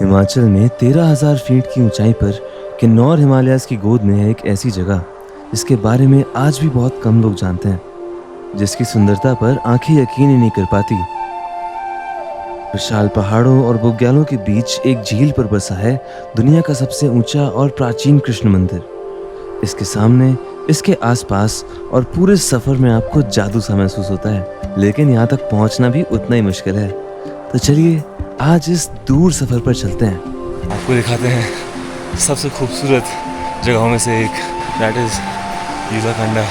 हिमाचल में 13,000 फीट की ऊंचाई पर किन्नौर हिमालयाज़ की गोद में है एक ऐसी जगह जिसके बारे में आज भी बहुत कम लोग जानते हैं, जिसकी सुंदरता पर आंखें यकीन ही नहीं कर पाती। विशाल पहाड़ों और बुग्यालों के बीच एक झील पर बसा है दुनिया का सबसे ऊंचा और प्राचीन कृष्ण मंदिर। इसके सामने, इसके आसपास और पूरे सफर में आपको जादू सा महसूस होता है, लेकिन यहाँ तक पहुँचना भी उतना ही मुश्किल है। तो चलिए आज इस दूर सफर पर चलते हैं, आपको दिखाते हैं सबसे खूबसूरत जगहों में से एक, दैट इज यूलाकांडा।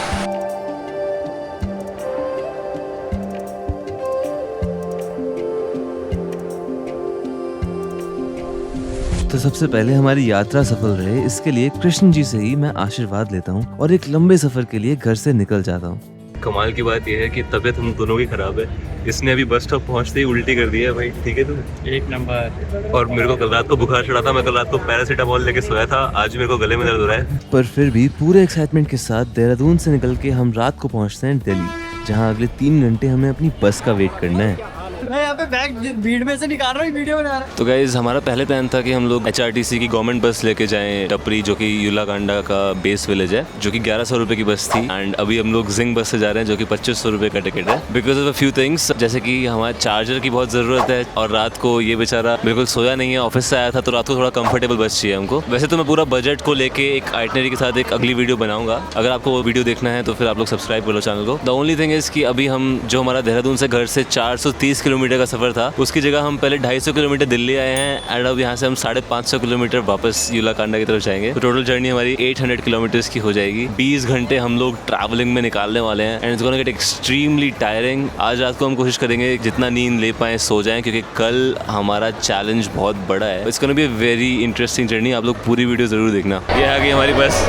तो सबसे पहले हमारी यात्रा सफल रहे, इसके लिए कृष्ण जी से ही मैं आशीर्वाद लेता हूँ और एक लंबे सफर के लिए घर से निकल जाता हूँ। कमाल की बात यह है कि तबीयत हम दोनों की खराब है। इसने अभी बस स्टॉप पहुंचते ही उल्टी कर दी है भाई। ठीक है तुम एक नंबर। और मेरे को कल रात को बुखार चढ़ा था, मैं कल रात को पैरासीटामोल लेके सोया था, आज मेरे को गले में दर्द हो रहा है। पर फिर भी पूरे एक्साइटमेंट के साथ देहरादून से निकल के हम रात को पहुंचते हैं दिल्ली, जहां अगले 3 घंटे हमें अपनी बस का वेट करना है। मैं यहाँ पे बैग भीड़ में से निकाल रहा हूँ, वीडियो बना रहा हूँ। तो गाइज हमारा पहले प्लान था कि हम लोग HRTC की गवर्नमेंट बस लेके जाएं टपरी, जो कि यूलाकांडा का बेस विलेज है, जो कि 1100 रुपए की बस थी। एंड अभी हम लोग जिंग बस से जा रहे हैं, जो कि 2500 रुपए का टिकट है, because of a few things, जैसे कि हमारे चार्जर की बहुत जरूरत है और रात को ये बेचारा बिल्कुल सोया नहीं है, ऑफिस से आया था, तो रात को थोड़ा कंफर्टेबल बस चाहिए हमको। वैसे तो मैं पूरा बजट को लेके एक आइटनरी के साथ एक अगली वीडियो बनाऊंगा, अगर आपको वो वीडियो देखना है तो फिर आप लोग सब्सक्राइब कर लो चैनल को। द ओनली थिंग इज कि अभी हम जो हमारा देहरादून से घर से 430 किलोमीटर का सफर था, उसकी जगह हम पहले 250 किलोमीटर दिल्ली आए हैं एंड अब यहाँ से हम 550 किलोमीटर वापस यूलाकांडा की तरफ जाएंगे। तो टोटल जर्नी हमारी 800 किलोमीटर की हो जाएगी। 20 घंटे हम लोग ट्रैवलिंग में निकालने वाले हैं and it's gonna get extremely tiring. आज रात को हम कोशिश करेंगे जितना नींद ले पाए सो जाएं, क्योंकि कल हमारा चैलेंज बहुत बड़ा है। It's gonna be a very interesting journey, आप लोग पूरी वीडियो जरूर देखना। ये आ गई हमारी बस।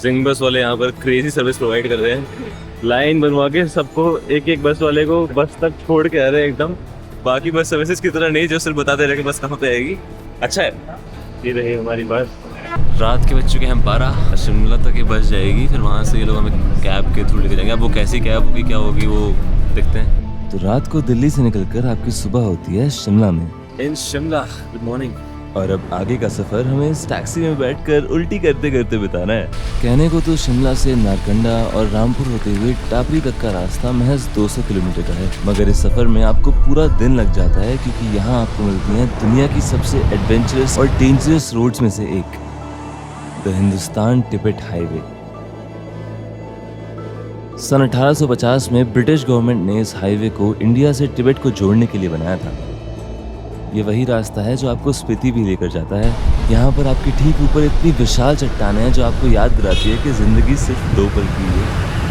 जिंग बस वाले यहाँ पर क्रेजी सर्विस प्रोवाइड कर रहे हैं, लाइन बनवा के सबको एक एक बस वाले को बस तक छोड़ के आ रहे हैं एकदम। बाकी बस सर्विसेज की तरह नहीं जो सिर्फ बताते रहे कि बस कहाँ पे आएगी। अच्छा है, ये रही हमारी बस। रात के बज चुके हैं 12, शिमला तक ये बस जाएगी, फिर वहाँ से ये लोग हमें कैब के थ्रू लेके जाएंगे। अब वो कैसी कैब होगी, क्या होगी, वो देखते हैं। तो रात को दिल्ली से निकलकर आपकी सुबह होती है शिमला में, इन शिमला। Good morning. और अब आगे का सफर हमें इस टैक्सी में बैठकर उल्टी करते करते बिताना है। कहने को तो शिमला से नारकंडा और रामपुर होते हुए टापरी तक का रास्ता महज 200 किलोमीटर का है, मगर इस सफर में आपको पूरा दिन लग जाता है, क्योंकि यहाँ आपको मिलती हैं दुनिया की सबसे एडवेंचरस और डेंजरस रोड्स में से एक, द हिंदुस्तान तिब्बत हाईवे। सन 1850 में ब्रिटिश गवर्नमेंट ने इस हाईवे को इंडिया से तिब्बत को जोड़ने के लिए बनाया था। ये वही रास्ता है जो आपको स्पीति भी लेकर जाता है। यहाँ पर आपके ठीक ऊपर इतनी विशाल चट्टानें हैं जो आपको याद दिलाती है कि जिंदगी सिर्फ 2 पल की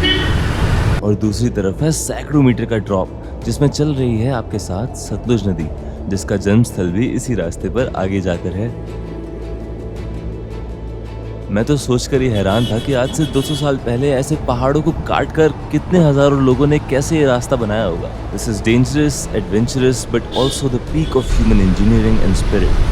है। और दूसरी तरफ है सैकड़ों मीटर का ड्रॉप, जिसमें चल रही है आपके साथ सतलुज नदी, जिसका जन्म स्थल भी इसी रास्ते पर आगे जाकर है। मैं तो सोचकर ही हैरान था कि आज से 200 साल पहले ऐसे पहाड़ों को काटकर कितने हजारों लोगों ने कैसे ये रास्ता बनाया होगा। This is dangerous, adventurous, but also the peak of human engineering and spirit.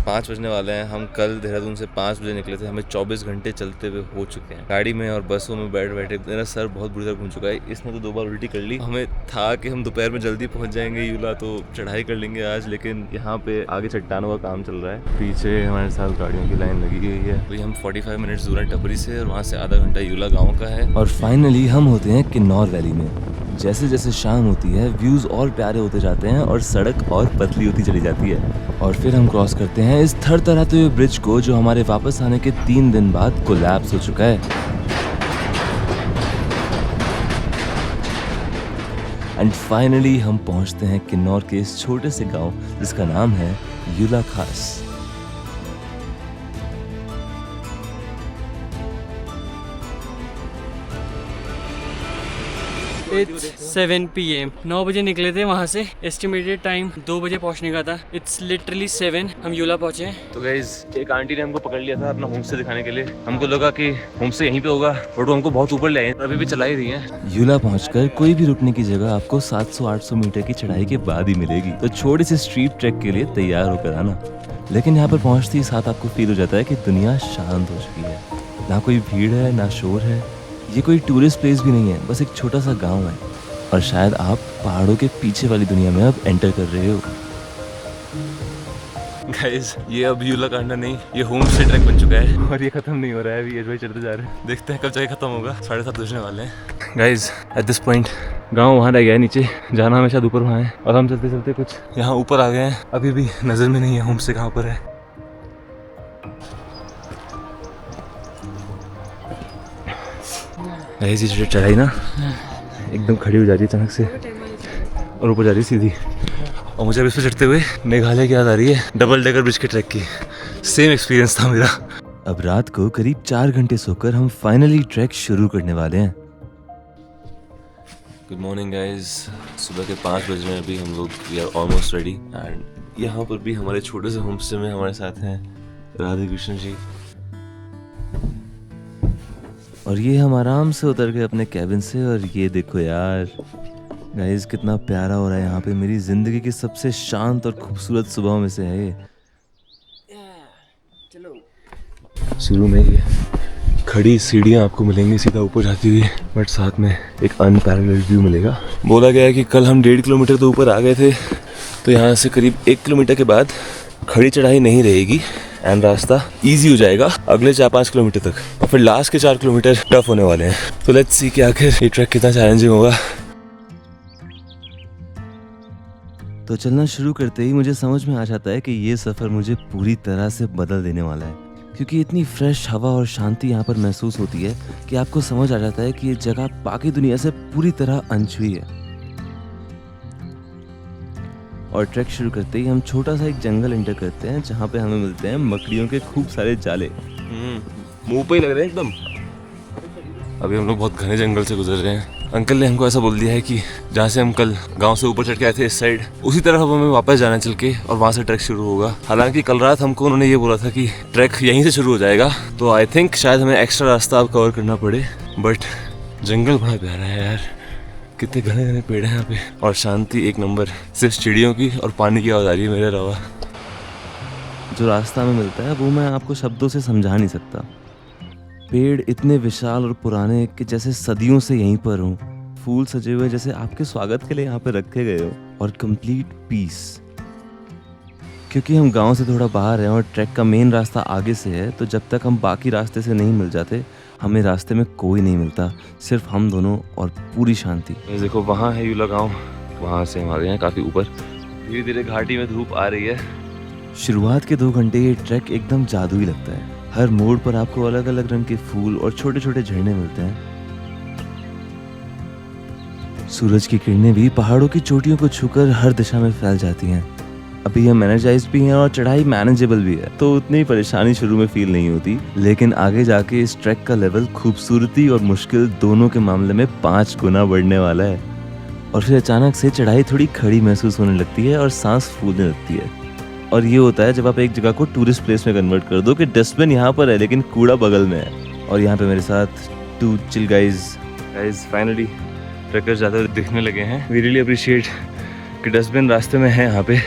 5 बजने वाले हैं। हम कल देहरादून से 5 बजे निकले थे, हमें 24 घंटे चलते हुए हो चुके हैं। गाड़ी में और बसों में बैठ बैठे मेरा सर बहुत बुरी तरह घूम चुका है। इसने तो 2 बार उल्टी कर ली। हमें था कि हम दोपहर में जल्दी पहुंच जाएंगे यूला, तो चढ़ाई कर लेंगे आज, लेकिन यहाँ पे आगे चट्टानों का काम चल रहा है। पीछे हमारे साथ गाड़ियों की लाइन लगी हुई है। अभी हम 45 मिनट्स दूर हैं टपरी से, और वहाँ से आधा घंटा यूला गाँव का है। और फाइनली हम होते हैं किन्नौर वैली में। जैसे जैसे शाम होती है व्यूज़ और प्यारे होते जाते हैं और सड़क और पतली होती चली जाती है, और फिर हम क्रॉस करते हैं इस थरथराते हुए ब्रिज को, जो हमारे वापस आने के 3 दिन बाद कोलैप्स हो चुका है। एंड फाइनली हम पहुंचते हैं किन्नौर के इस छोटे से गांव जिसका नाम है यूला खास। It's 7 PM 9 बजे निकले थे वहाँ से। एस्टिमेटेड टाइम 2 बजे पहुँचने का था। इट्स लिटरली 7, हम यूला पहुँचे। तो गाइस एक आंटी ने हमको पकड़ लिया था अपना होम स्टे दिखाने के लिए। हमको लगा कि होम स्टे यहीं पे होगा, बट वो हमको बहुत ऊपर ले आए, अभी भी चला ही रही है। यूला पहुंचकर कोई भी रुकने की जगह आपको 700-800 मीटर की चढ़ाई के बाद ही मिलेगी, तो छोटी सी स्ट्रीट ट्रैक के लिए तैयार होकर आना। लेकिन यहाँ पर पहुँचते ही साथ आपको फील हो जाता है कि दुनिया शांत हो चुकी है। ना कोई भीड़ है, ना शोर है, ये कोई टूरिस्ट प्लेस भी नहीं है, बस एक छोटा सा गांव है और शायद आप पहाड़ों के पीछे वाली दुनिया में अब एंटर कर रहे हो। गाइस, ये अब यूला कांडा नहीं, ये होम स्टे ट्रैक बन चुका है और ये खत्म नहीं हो रहा है अभी। यश भाई चढ़ते जा रहे हैं, देखते हैं कब जाके खत्म होगा। 7:30 बजने वाले हैं। गाइस, एट दिस पॉइंट गांव वहाँ रह गया है नीचे, जाना हमें शायद ऊपर वहाँ है और हम चलते चलते कुछ यहाँ ऊपर आ गए हैं। अभी भी नज़र में नहीं है होम स्टे कहाँ पर है। गाइस, ये चढ़ाई ना एकदम खड़ी हो जा रही है अचानक से और ऊपर जा रही है सीधी, और मुझे अब इस पर चढ़ते हुए मेघालय की याद आ रही है, डबल डेकर ब्रिज के ट्रैक की। सेम एक्सपीरियंस था मेरा। अब रात को करीब 4 घंटे सोकर हम फाइनली ट्रैक शुरू करने वाले हैं। गुड मॉर्निंग गाइस, सुबह के 5 बज रहे हैं अभी। हम लोग we are almost ready and यहाँ पर भी हमारे छोटे से होम स्टे में हमारे साथ हैं राधे कृष्ण जी। और ये हम आराम से उतर गए अपने कैबिन से और ये देखो यार गाइस, कितना प्यारा हो रहा है यहाँ पे। मेरी जिंदगी की सबसे शांत और खूबसूरत सुबह में से है ये। शुरू में ये खड़ी सीढ़ियाँ आपको मिलेंगी सीधा ऊपर जाती हुई, बट साथ में एक अनपैरेलल्ड व्यू मिलेगा। बोला गया है कि कल हम 1.5 किलोमीटर तो ऊपर आ गए थे, तो यहाँ से करीब 1 किलोमीटर के बाद खड़ी चढ़ाई नहीं रहेगी एंड रास्ता इजी हो जाएगा अगले 4-5 किलोमीटर तक, और फिर लास्ट के 4 किलोमीटर टफ होने वाले हैं। तो लेट्स सी कि आखिर ये ट्रैक कितना चैलेंजिंग होगा। तो चलना शुरू करते ही मुझे समझ में आ जाता है कि ये सफ़र मुझे पूरी तरह से बदल देने वाला है, क्योंकि इतनी फ्रेश हवा और शांति यहाँ पर महसूस होती है कि आपको समझ आ जाता है कि ये जगह बाकी दुनिया से पूरी तरह अनछुई है। और ट्रैक शुरू करते ही हम छोटा सा एक जंगल एंटर करते हैं, जहाँ पे हमें मिलते हैं मकड़ियों के खूब सारे जाले। मुंह पे ही लग रहे हैं एकदम। अभी हम लोग बहुत घने जंगल से गुजर रहे हैं। अंकल ने हमको ऐसा बोल दिया है कि जहाँ से हम कल गांव से ऊपर चढ़ के आए थे इस साइड, उसी तरफ अब हमें वापस जाना चल के और वहाँ से ट्रैक शुरू होगा। हालांकि कल रात हमको उन्होंने ये बोला था कि ट्रैक यहीं से शुरू हो जाएगा, तो आई थिंक शायद हमें एक्स्ट्रा रास्ता अब कवर करना पड़े। बट जंगल बड़ा प्यारा है यार, कितने घने घने पेड़ हैं यहाँ पे और शांति एक नंबर। सिर्फ चिड़ियों की और पानी की आवाज़ आ रही है मेरे अलावा। जो रास्ता हमें मिलता है वो मैं आपको शब्दों से समझा नहीं सकता। पेड़ इतने विशाल और पुराने कि जैसे सदियों से यहीं पर हूँ। फूल सजे हुए जैसे आपके स्वागत के लिए यहाँ पे रखे गए हो, और कंप्लीट पीस। क्योंकि हम गांव से थोड़ा बाहर हैं और ट्रैक का मेन रास्ता आगे से है, तो जब तक हम बाकी रास्ते से नहीं मिल जाते हमें रास्ते में कोई नहीं मिलता, सिर्फ हम दोनों और पूरी शांति। देखो वहाँ है यूला गाँव, वहाँ से हम आ गए हैं काफ़ी ऊपर। धीरे धीरे घाटी में धूप आ रही है। शुरुआत के 2 घंटे ये ट्रैक एकदम जादुई लगता है। हर मोड़ पर आपको अलग अलग रंग के फूल और छोटे छोटे झरने मिलते हैं। सूरज की किरणें भी पहाड़ों की चोटियों को छूकर हर दिशा में फैल जाती हैं। अभी हम एनर्जाइज्ड भी हैं और चढ़ाई मैनेजेबल भी है, तो उतनी परेशानी शुरू में फील नहीं होती। लेकिन आगे जाके इस ट्रैक का लेवल खूबसूरती और मुश्किल दोनों के मामले में 5 गुना बढ़ने वाला है। और फिर अचानक से चढ़ाई थोड़ी खड़ी महसूस होने लगती है और सांस फूलने लगती है। और ये होता है जब आप एक जगह को टूरिस्ट प्लेस में कन्वर्ट कर दो कि डस्टबिन यहाँ पर है लेकिन कूड़ा बगल में है। और यहाँ पे मेरे साथ 2 चिल गाइज फाइनली ट्रैकर्स ज़्यादा दिखने लगे हैं। वी रियली अप्रिशिएट कि डस्टबिन रास्ते में है यहाँ पे,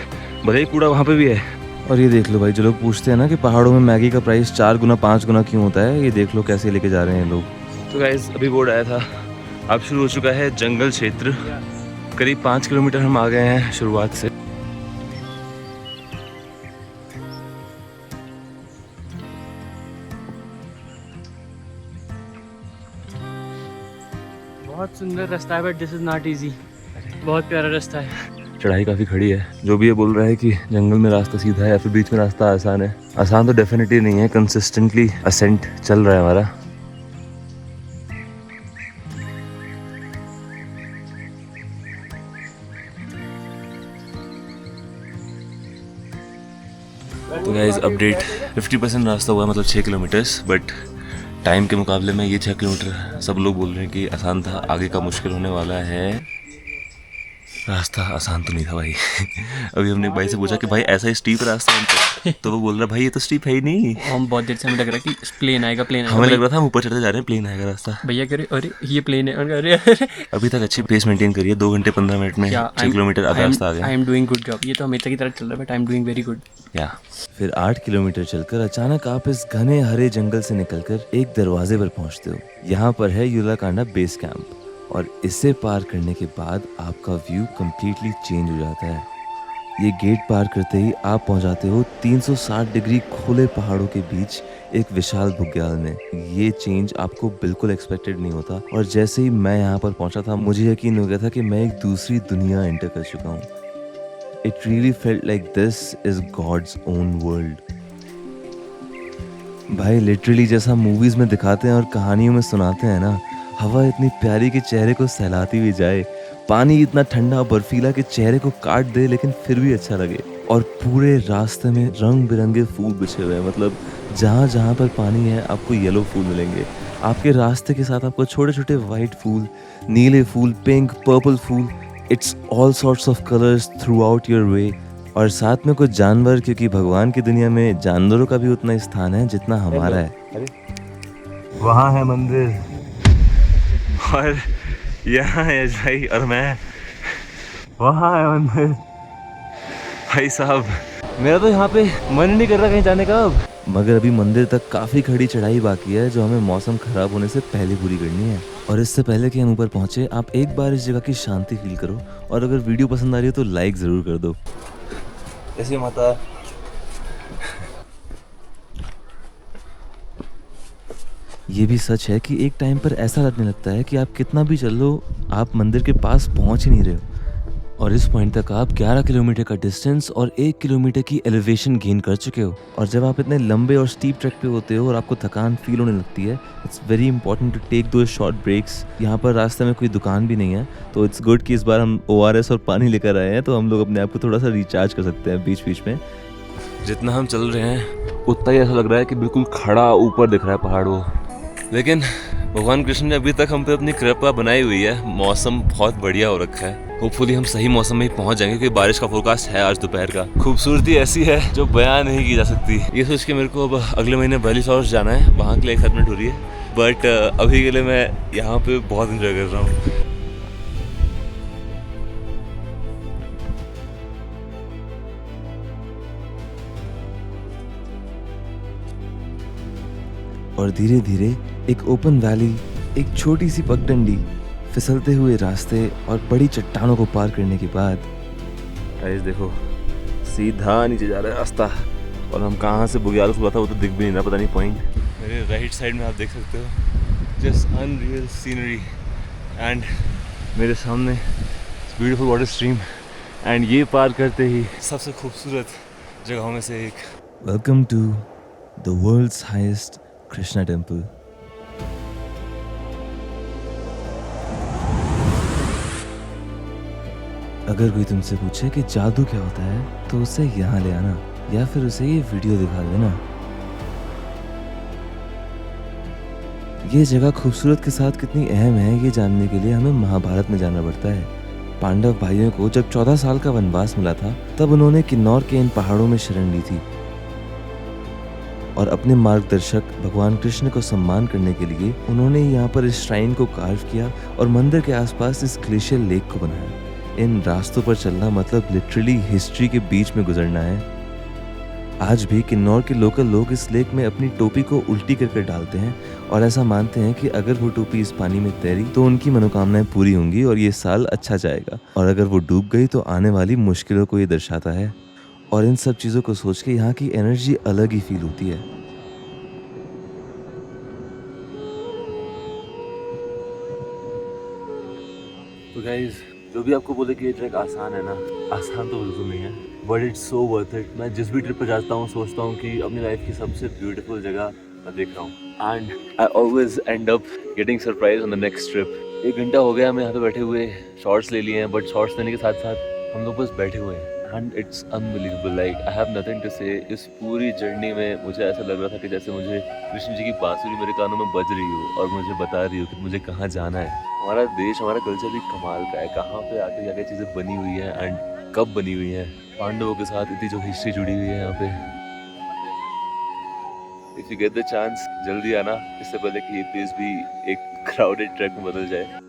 भले ही कूड़ा वहाँ पे भी है। और ये देख लो भाई, जो लोग पूछते हैं ना कि पहाड़ों में मैगी का प्राइस 4 गुना 5 गुना क्यों होता है, ये देख लो कैसे लेके जा रहे हैं लोग। तो गाइज अभी बोर्ड आया था, अब शुरू हो चुका है जंगल क्षेत्र। करीब 5 किलोमीटर हम आ गए हैं शुरुआत से। बहुत सुंदर रास्ता है, but this is not easy. बहुत प्यारा रास्ता है। चढ़ाई काफ़ी खड़ी है। जो भी ये बोल रहा है कि जंगल में रास्ता सीधा है या फिर बीच में रास्ता आसान है, आसान तो डेफिनेटली नहीं है। कंसिस्टेंटली असेंट चल रहा है हमारा। तो गाइस अपडेट, 50% रास्ता हुआ है, मतलब 6 किलोमीटर्स, बट टाइम के मुकाबले में ये 6 किलोमीटर सब लोग बोल रहे हैं कि आसान था, आगे का मुश्किल होने वाला है। रास्ता आसान तो नहीं था भाई। अभी हमने एक भाई से पूछा कि भाई ऐसा ही स्टीप रास्ता है तो वो बोल रहा भाई ये तो स्टीप है ही नहीं। हम बहुत देर से हमें लग रहा है कि प्लेन आएगा हमें लग रहा था हम ऊपर चढ़ते जा रहे हैं, प्लेन आएगा रास्ता। भैया कह रहे अरे ये प्लेन है, अरे अरे अभी तक अच्छी पेस मेंटेन करिए, 2 घंटे 15 मिनट में 6 किलोमीटर आधा रास्ता आ गया। I am doing good job. ये तो हमेशा की तरह चल रहा है but I am doing very good. या फिर 8 किलोमीटर चलकर अचानक आप इस घने हरे जंगल से निकलकर एक दरवाजे पर पहुंचते हो। यहाँ पर है यूलाकांडा बेस कैंप और इसे पार करने के बाद आपका व्यू कम्प्लीटली चेंज हो जाता है। ये गेट पार करते ही आप पहुंच जाते हो 360 डिग्री खुले पहाड़ों के बीच एक विशाल बुग्याल में। ये चेंज आपको बिल्कुल एक्सपेक्टेड नहीं होता और जैसे ही मैं यहाँ पर पहुंचा था मुझे यकीन हो गया था कि मैं एक दूसरी दुनिया एंटर कर चुका हूँ। It really felt like this is God's own world. भाई लिटरली जैसा मूवीज में दिखाते हैं और कहानियों में सुनाते हैं ना, हवा इतनी प्यारी कि चेहरे को सहलाती हुई जाए, पानी इतना ठंडा और बर्फीला कि चेहरे को काट दे लेकिन फिर भी अच्छा लगे, और पूरे रास्ते में रंग बिरंगे फूल बिछे हुए हैं। मतलब जहाँ जहाँ पर पानी है आपको येलो फूल मिलेंगे, आपके रास्ते के साथ आपको छोटे छोटे वाइट फूल, नीले फूल, पिंक, पर्पल फूल, it's all sorts of colours throughout your way. और साथ में कुछ जानवर, क्योंकि भगवान की दुनिया में जानवरों का भी उतना स्थान है जितना हमारा है। वहाँ है मंदिर और यहाँ है भाई और मैं, वहाँ है मंदिर। भाई साहब मेरा तो यहाँ पे मन नहीं कर रहा कहीं जाने का अब, मगर अभी मंदिर तक काफ़ी खड़ी चढ़ाई बाकी है जो हमें मौसम खराब होने से पहले पूरी करनी है। और इससे पहले कि हम ऊपर पहुँचे, आप एक बार इस जगह की शांति फील करो और अगर वीडियो पसंद आ रही है तो लाइक ज़रूर कर दो। ऐसे माता ये भी सच है कि एक टाइम पर ऐसा लगने लगता है कि आप कितना भी चल लो आप मंदिर के पास पहुंच ही नहीं रहे हो। और इस पॉइंट तक आप 11 किलोमीटर का डिस्टेंस और 1 किलोमीटर की एलिवेशन गेन कर चुके हो। और जब आप इतने लंबे और स्टीप ट्रैक पे होते हो और आपको थकान फील होने लगती है, it's very important to take दो शॉर्ट ब्रेक्स। यहाँ पर रास्ते में कोई दुकान भी नहीं है तो इट्स गुड कि इस बार हम ORS और पानी लेकर आए हैं तो हम लोग अपने आप को थोड़ा सा रिचार्ज कर सकते हैं बीच बीच में। जितना हम चल रहे हैं उतना ही ऐसा लग रहा है कि बिल्कुल खड़ा ऊपर दिख रहा है पहाड़ वो। लेकिन भगवान कृष्ण ने अभी तक हम पे अपनी कृपा बनाई हुई है, मौसम बहुत बढ़िया हो रखा है। होपफुली हम सही मौसम में ही पहुंच जाएंगे क्योंकि बारिश का फोरकास्ट है आज दोपहर का। खूबसूरती ऐसी है जो बयान नहीं की जा सकती। ये सोच के मेरे को अब अगले महीने वैली फॉरेस्ट जाना है, वहाँ के लिए एक्साइटमेंट हो रही है, बट अभी के लिए मैं यहाँ पे बहुत इंजॉय कर रहा हूँ। और धीरे धीरे एक ओपन वैली, एक छोटी सी पगडंडी, फिसलते हुए रास्ते और बड़ी चट्टानों को पार करने के बाद गाइस देखो सीधा नीचे जा रहा है रास्ता और हम कहाँ से बुग्याल खुला था वो तो दिख भी नहीं रहा, पता नहीं पॉइंट। मेरे राइट साइड में आप देख सकते हो जस्ट अनरियल सीनरी एंड मेरे सामने ब्यूटीफुल वाटर स्ट्रीम एंड ये पार करते ही सबसे खूबसूरत जगहों में से एक। Welcome to the world's highest Krishna temple. अगर कोई तुमसे पूछे कि जादू क्या होता है तो उसे यहाँ ले आना या फिर उसे ये वीडियो दिखा देना। ये जगह खूबसूरत के साथ कितनी अहम है ये जानने के लिए हमें महाभारत में जाना पड़ता है। पांडव भाइयों को जब 14 साल का वनवास मिला था तब उन्होंने किन्नौर के इन पहाड़ों में शरण ली थी और अपने मार्गदर्शक भगवान कृष्ण को सम्मान करने के लिए उन्होंने यहाँ पर इस श्राइन को कार्व किया और मंदिर के आसपास इस ग्लेशियर लेक को बनाया। इन रास्तों पर चलना मतलब लिटरली हिस्ट्री के बीच में गुजरना है। आज भी किन्नौर के लोकल लोग इस लेक में अपनी टोपी को उल्टी करके डालते हैं और ऐसा मानते हैं कि अगर वो टोपी इस पानी में तैरी तो उनकी मनोकामनाएं पूरी होंगी और ये साल अच्छा जाएगा, और अगर वो डूब गई तो आने वाली मुश्किलों को ये दर्शाता है। और इन सब चीज़ों को सोच के यहाँ की एनर्जी अलग ही फील होती है। तो गाइस जो भी आपको बोले कि ये ट्रैक आसान है ना, आसान तो बिल्कुल नहीं है, but it's so worth it. मैं जिस भी ट्रिप पर जाता हूँ सोचता हूँ कि अपनी लाइफ की सबसे ब्यूटीफुल जगह मैं देख रहा हूँ and I always and up getting surprise on the next trip. 1 घंटा हो गया हमें यहाँ पे बैठे हुए, शॉर्ट्स ले लिए हैं, बट शॉर्ट्स लेने के साथ साथ हम लोग बस बैठे हुए हैं and it's unbelievable, like I have nothing to say. इस पूरी जर्नी में मुझे ऐसा लग रहा था कि जैसे मुझे कृष्ण जी की बांसुरी मेरे कानों में बज रही हो और मुझे बता रही हो कि मुझे कहाँ जाना है। हमारा देश, हमारा कल्चर भी कमाल का है, कहाँ पे आके क्या क्या चीज़ें बनी हुई हैं एंड कब बनी हुई हैं। पांडवों के साथ इतनी जो हिस्ट्री जुड़ी हुई है यहाँ पे। If you get the chance, जल्दी आना, इससे पहले कि ये प्लेस भी एक क्राउडेड ट्रक में बदल जाए।